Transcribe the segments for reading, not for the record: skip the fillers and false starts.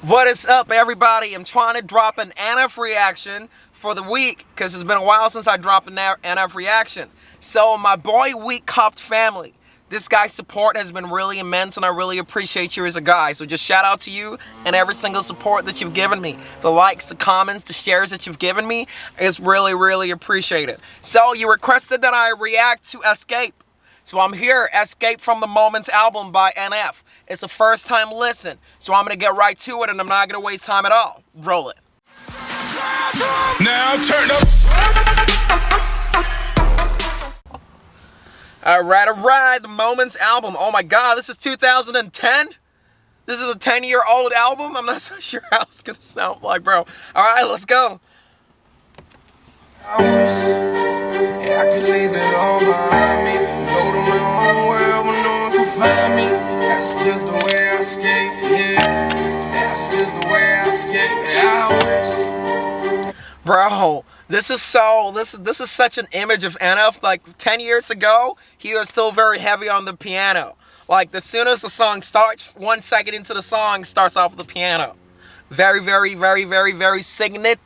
What is up, everybody? I'm trying to drop an NF reaction for the week because it's been a while since I dropped an NF reaction. So my boy Weak Copped family, this guy's support has been really immense and I really appreciate you as a guy. So just shout out to you and every single support that you've given me. The likes, the comments, the shares that you've given me is really, really appreciated. So you requested that I react to Escape. So I'm here, Escape from the Moments album by NF. It's a first time listen, so I'm gonna get right to it and I'm not gonna waste time at all. Roll it. Now turn up. Alright, the Moments album. Oh my god, this is 2010? This is a 10-year-old album? I'm not so sure how it's gonna sound like, bro. Alright, let's go. I wish, I could leave it all behind me. Go to my own world where no one can find me. That's just the way I skate, yeah. That's just the way I skate, I wish. Bro, this is such an image of NF. Like 10 years ago, he was still very heavy on the piano. Like as soon as the song starts, 1 second into the song, starts off with the piano. Very, very, very, very, very signet.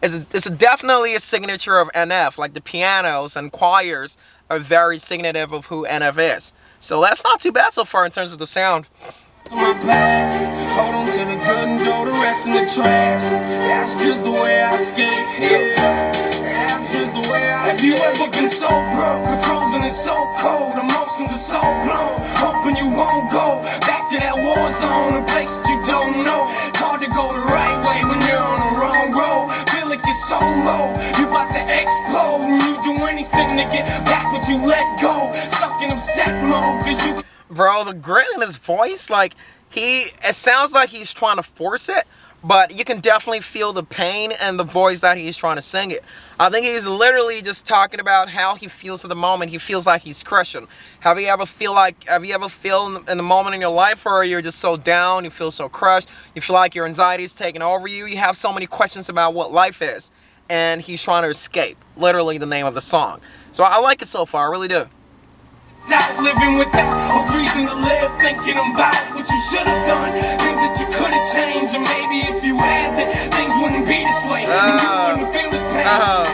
It's definitely a signature of NF. Like the pianos and choirs are very signative of who NF is. So that's not too bad so far in terms of the sound. To my past, hold on to the good and throw the rest in the trash. That's just the way I skate, yeah. That's just the way I skate. Have you ever been so broke, frozen and so cold, emotions are so blown, hoping you won't go back to that war zone, a place that you don't know. It's hard to go the right way when you're on the wrong road. Feel like you're so low, you're about to explode, and you do anything to get back what you let go. Stuck in upset mode, cause you. Bro, the grit in his voice, like, it sounds like he's trying to force it, but you can definitely feel the pain and the voice that he's trying to sing it. I think he's literally just talking about how he feels at the moment. He feels like he's crushing. Have you ever feel in the moment in your life where you're just so down, you feel so crushed, you feel like your anxiety is taking over you, you have so many questions about what life is, and he's trying to escape, literally the name of the song. So I like it so far, I really do. Stop living without a reason to live, thinking about what you should have done, things that you could have changed, and maybe if you had, then things wouldn't be this way, and you wouldn't feel this pain.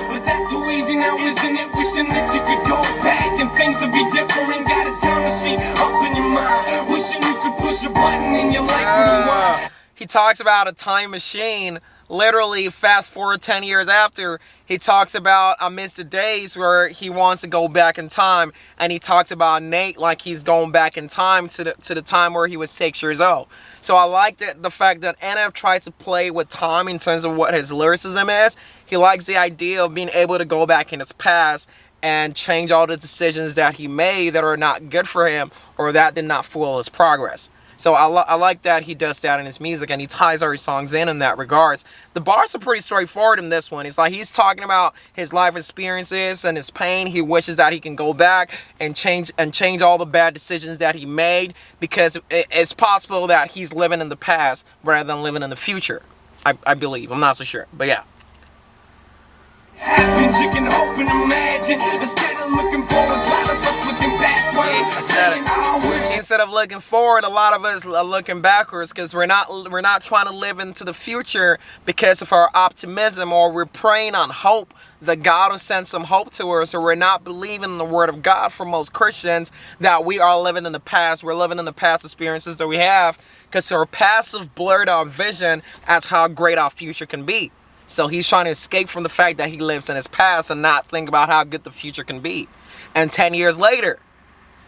But that's too easy now, isn't it? Wishing that you could go back and things would be different. Got a time machine up in your mind, wishing you could push a button and your life would rewind. He talks about a time machine. Literally, fast forward 10 years after, he talks about I miss the days where he wants to go back in time, and he talks about Nate like he's going back in time to the time where he was 6 years old. So I like the fact that NF tries to play with time in terms of what his lyricism is. He likes the idea of being able to go back in his past and change all the decisions that he made that are not good for him or that did not fuel his progress. So I like that he does that in his music and he ties every songs in that regards. The bars are pretty straightforward in this one. It's like he's talking about his life experiences and his pain. He wishes that he can go back and change all the bad decisions that he made because it's possible that he's living in the past rather than living in the future. I believe. I'm not so sure, but yeah. Happens, you can hope and imagine. Instead of looking forward, a lot of us looking backwards. Instead of looking forward, a lot of us are looking backwards because we're not trying to live into the future because of our optimism, or we're praying on hope that God will send some hope to us, or we're not believing in the word of God for most Christians that we are living in the past. We're living in the past experiences that we have because our past have blurred our vision as how great our future can be. So he's trying to escape from the fact that he lives in his past and not think about how good the future can be. And 10 years later,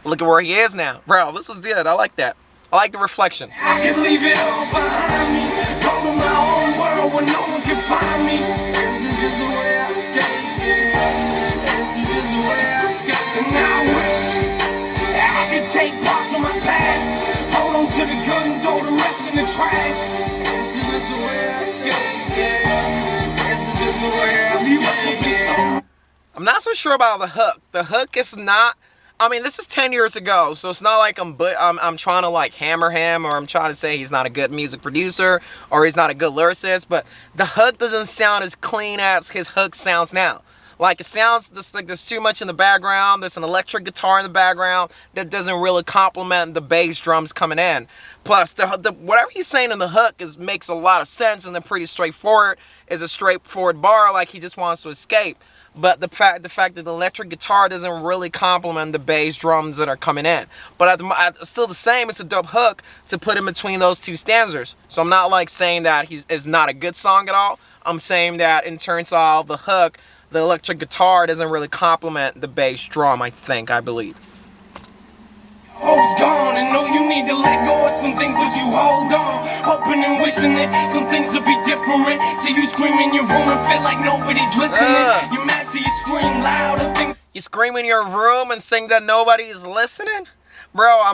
look at where he is now. Bro, this is good. I like that. I like the reflection. I can leave it all behind me. Go to my own world where no one can find me. This is just the way I skate, yeah. This is just the way I skate. And I wish I could take parts of my past, hold on to the good and throw the rest in the trash. This is just the way I skate, yeah. This is just the way I skate, yeah. I'm not so sure about the hook. The hook is not. I mean, this is 10 years ago, so it's not like I'm trying to like hammer him, or I'm trying to say he's not a good music producer or he's not a good lyricist, but the hook doesn't sound as clean as his hook sounds now. Like, it sounds just like there's too much in the background. There's an electric guitar in the background that doesn't really complement the bass drums coming in. Plus, the whatever he's saying in the hook makes a lot of sense, and they're pretty straightforward. It's a straightforward bar, like he just wants to escape. But the fact that the electric guitar doesn't really complement the bass drums that are coming in. But still the same, it's a dope hook to put in between those two stanzas. So I'm not like saying that it's not a good song at all. I'm saying that in terms of the hook, the electric guitar doesn't really complement the bass drum, I believe. Hope's gone, and know you need to let go of some things, but you hold on, hoping and wishing that some things will be different. See you scream in your room and feel like nobody's listening. You're mad, so you scream louder. You scream in your room and think that nobody's listening? Bro, I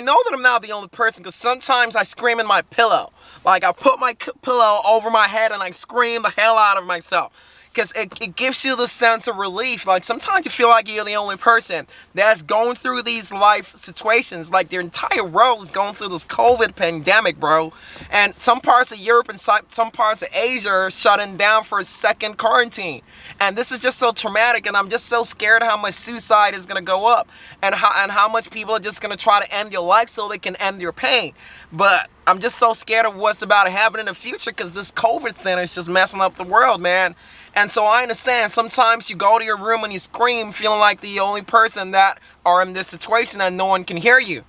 know that I'm not the only person, because sometimes I scream in my pillow. Like, I put my pillow over my head and I scream the hell out of myself. Because it gives you the sense of relief. Like, sometimes you feel like you're the only person that's going through these life situations. Like, the entire world is going through this COVID pandemic, bro. And some parts of Europe and some parts of Asia are shutting down for a second quarantine. And this is just so traumatic, and I'm just so scared how much suicide is going to go up. And how much people are just going to try to end your life so they can end your pain. But I'm just so scared of what's about to happen in the future, because this COVID thing is just messing up the world, man. And so I understand sometimes you go to your room and you scream feeling like the only person that are in this situation and no one can hear you.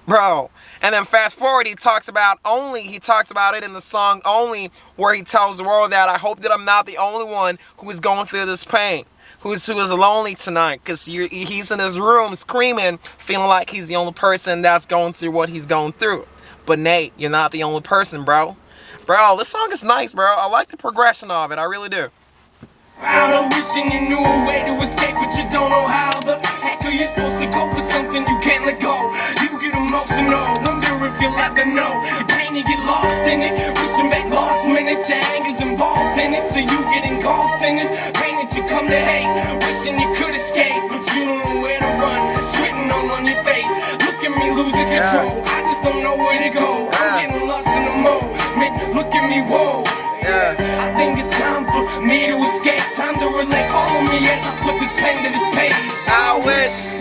Bro. And then fast forward, he talks about it in the song Only, where he tells the world that I hope that I'm not the only one who is going through this pain, who is lonely tonight, because he's in his room screaming, feeling like he's the only person that's going through what he's going through. But Nate, you're not the only person, bro. Bro, this song is nice, bro. I like the progression of it. I really do. Proud of wishing you knew a way to escape, but you don't know how. The heck are you supposed to cope with something you can't let go? You get emotional, wonder if you'll ever know. Your pain, you get lost in it, wishing back lost minutes. Your anger's involved in it, so you get engulfed in this pain that you come to hate. Wishing you could escape, but you don't know where to run. Sweating all on your face, look at me losing control. I just don't know where to go. I'm getting lost in the moment. Look at me, whoa. I think it's time for me to escape. Time to relate all of me as I put this pen to this page. I wish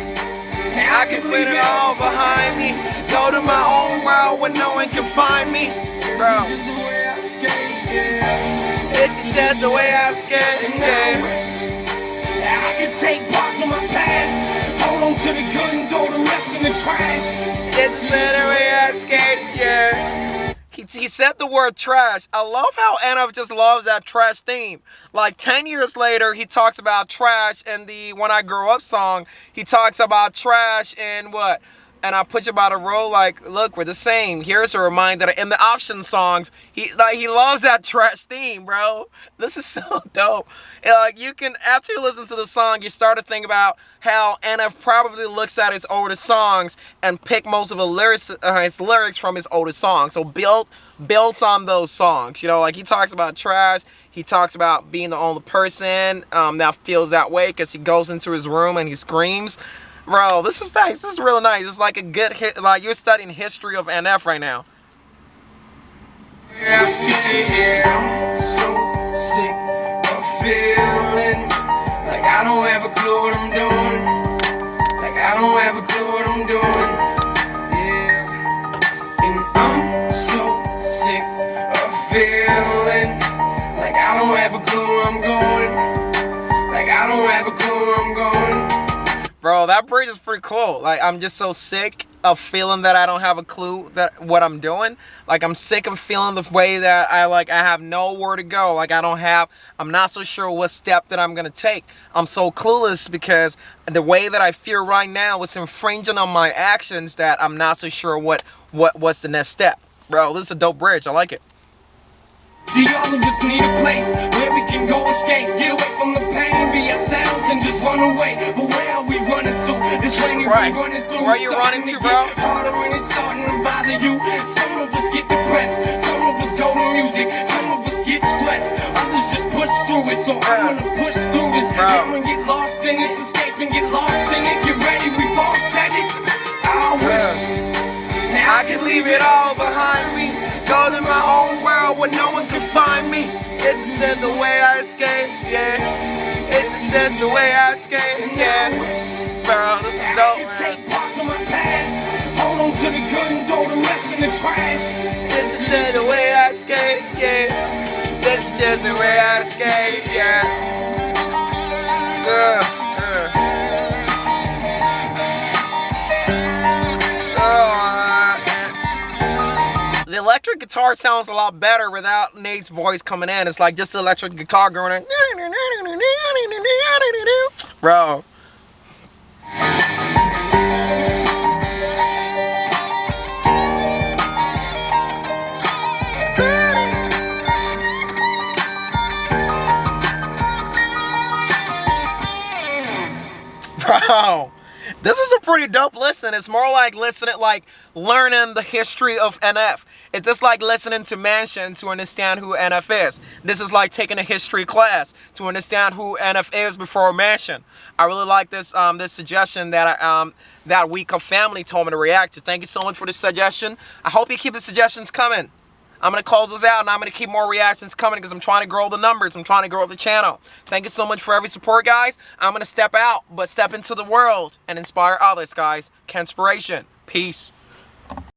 I could put it all behind me, go to my own world where no one can find me. Bro, This is the way I skate, yeah. it's just the way I skate, And I wish that I could take parts of my past, hold on to the good and throw the rest in the trash. It's the way I skate, yeah. He said the word trash. I love how NF just loves that trash theme. Like 10 years later, he talks about trash in the When I Grow Up song. He talks about trash in what? And I put you about a roll, like, look, we're the same. Here's a reminder that in the Option songs, he loves that trash theme, bro. This is so dope. And like, you can, after you listen to the song, you start to think about how NF probably looks at his older songs and pick most of his lyrics from his older songs. So builds on those songs. You know, like he talks about trash. He talks about being the only person that feels that way, because he goes into his room and he screams. Bro, this is nice. This is really nice. It's like a good hit. Like, you're studying history of NF right now. Yeah, I'm so sick of feeling like I don't have a clue what I'm doing. Like I don't have a clue what I'm doing. Yeah. And I'm so sick of feeling like I don't have a clue where I'm going. Like I don't have a clue where I'm going. Bro, that bridge is pretty cool. Like, I'm just so sick of feeling that I don't have a clue that what I'm doing. Like, I'm sick of feeling the way that I have nowhere to go. Like, I'm not so sure what step that I'm gonna take. I'm so clueless because the way that I feel right now is infringing on my actions that I'm not so sure what's the next step. Bro, this is a dope bridge. I like it. See, all of us need a place where we can go escape, get away from the pain, be ourselves and just run away. But where are we running to? This rain we running through. Where are you running to, bro? Harder when it's starting to bother you. Some of us get depressed, some of us go to music, some of us get stressed, others just push through it. So I'm gonna push through this. Come and get lost in this, escape and get lost in it. Get ready, we've all said it. I wish now I could leave it all behind me, go to my own world where no one can find me. It's just the way I escape, yeah. It's just the way I skate, yeah. Bro, this is dope, man. Take parts of my past. Hold on to the good and throw the rest in the trash. This is just the way I skate, yeah. This is just the way I skate, yeah. The electric guitar sounds a lot better without Nate's voice coming in. It's like just the electric guitar going in. Bro. Bro, this is a pretty dope listen. It's more like listening, like learning the history of NF. It's just like listening to Mansion to understand who NF is. This is like taking a history class to understand who NF is before Mansion. I really like this this suggestion that that Week of Family told me to react to. Thank you so much for the suggestion. I hope you keep the suggestions coming. I'm going to close this out and I'm going to keep more reactions coming because I'm trying to grow the numbers. I'm trying to grow the channel. Thank you so much for every support, guys. I'm going to step out, but step into the world and inspire others, guys. Canspiration. Peace.